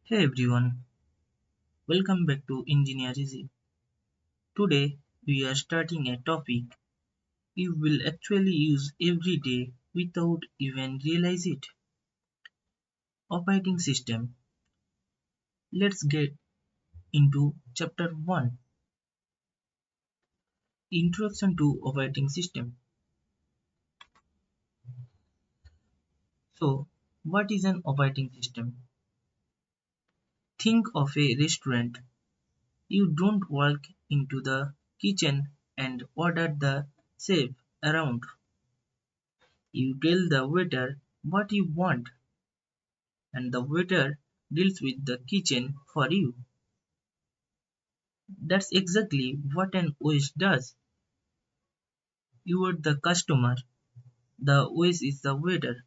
Hey everyone, welcome back to Engineer Easy. Today we are starting a topic you will actually use every day without even realize it. Operating system. Let's get into chapter 1. Introduction to operating system. So, what is an operating system? Think of a restaurant. You don't walk into the kitchen and order the chef around. You tell the waiter what you want and the waiter deals with the kitchen for you. That's exactly what an OS does. You are the customer, the OS is the waiter,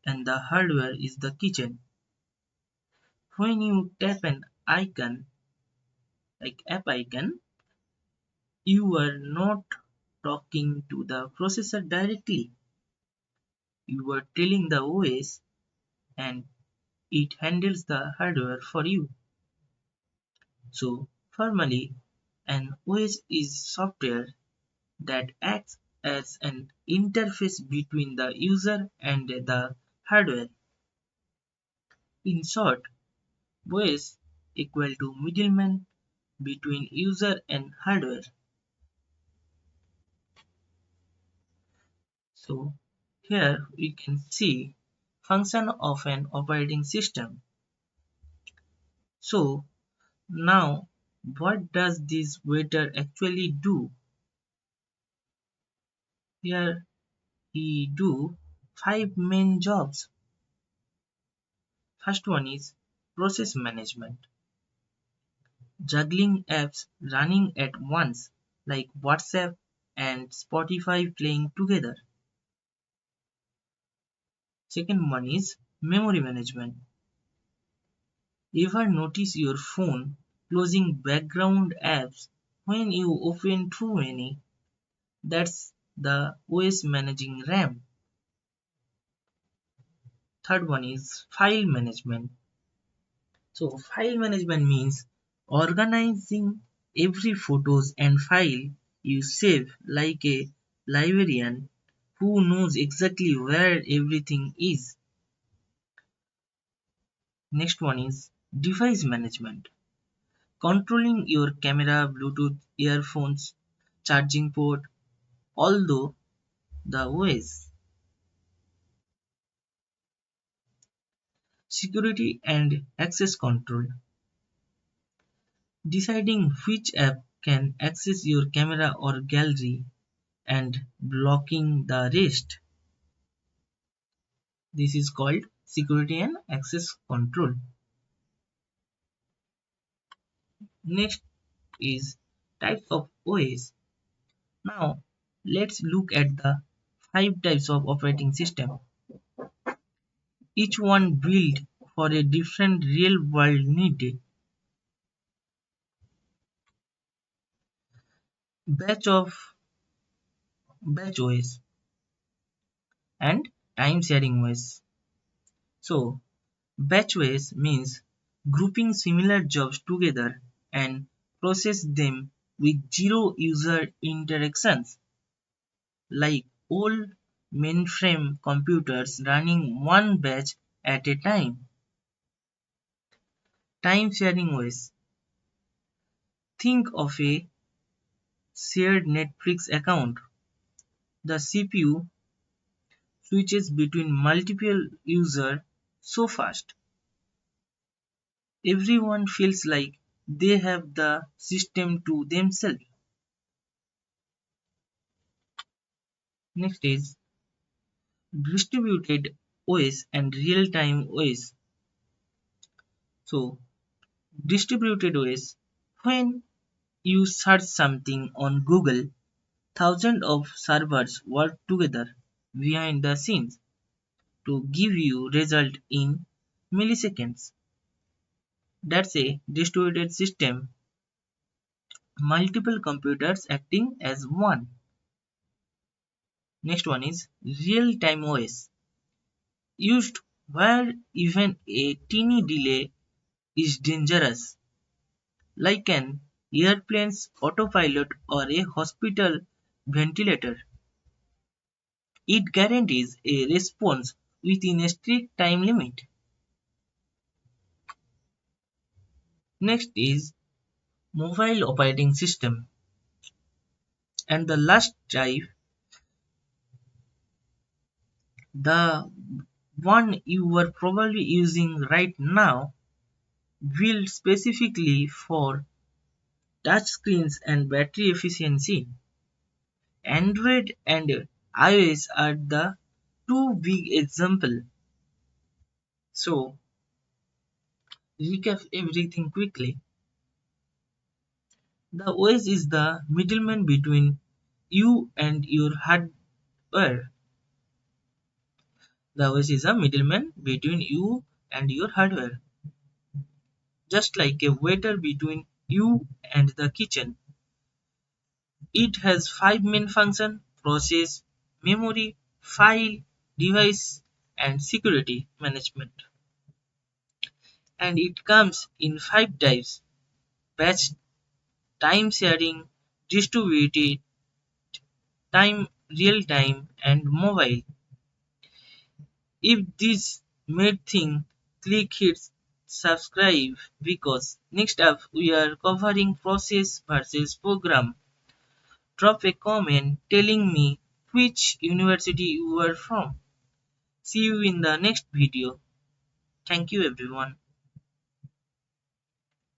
and the hardware is the kitchen. When you tap an icon, like app icon, you are not talking to the processor directly. You are telling the OS and it handles the hardware for you. So, formally, an OS is software that acts as an interface between the user and the hardware. In short, OS equal to middleman between user and hardware. So here we can see function of an operating system. So now what does this waiter actually do? Here he do five main jobs. First one is process management. Juggling apps running at once like WhatsApp and Spotify playing together. Second one is memory management. Ever notice your phone closing background apps when you open too many? That's the OS managing RAM. Third one is file management. So file management means organizing every photos and file you save like a librarian who knows exactly where everything is. Next one is device management. Controlling your camera, Bluetooth, earphones, charging port, although the OS. Security and access control. Deciding which app can access your camera or gallery and blocking the rest. This is called security and access control. Next is types of OS. Now let's look at the five types of operating system, each one built for a different real world need. Batch of batch OS and time sharing OS. So batch OS means grouping similar jobs together and process them with zero user interactions, like old mainframe computers running one batch at a time. Time sharing OS. Think of a shared Netflix account. The CPU switches between multiple users so fast. Everyone feels like they have the system to themselves. Next is distributed OS and real-time OS. So, distributed OS, when you search something on Google, thousands of servers work together behind the scenes to give you result in milliseconds. That's a distributed system, multiple computers acting as one. Next one is real-time OS, used where even a teeny delay is dangerous, like an airplane's autopilot or a hospital ventilator. It guarantees a response within a strict time limit. Next is mobile operating system. And the last type, the one you are probably using right now, built specifically for touchscreens and battery efficiency. Android and iOS are the two big examples. So, recap everything quickly. The OS is the middleman between you and your hardware. The OS is a middleman between you and your hardware, just like a waiter between you and the kitchen. It has five main functions: process, memory, file, device, and security management. And it comes in five types: batch, time sharing, distributed, time, real time, and mobile. If this made thing, click hit subscribe because next up we are covering process versus program. Drop a comment telling me which university you are from. See you in the next video. Thank you everyone.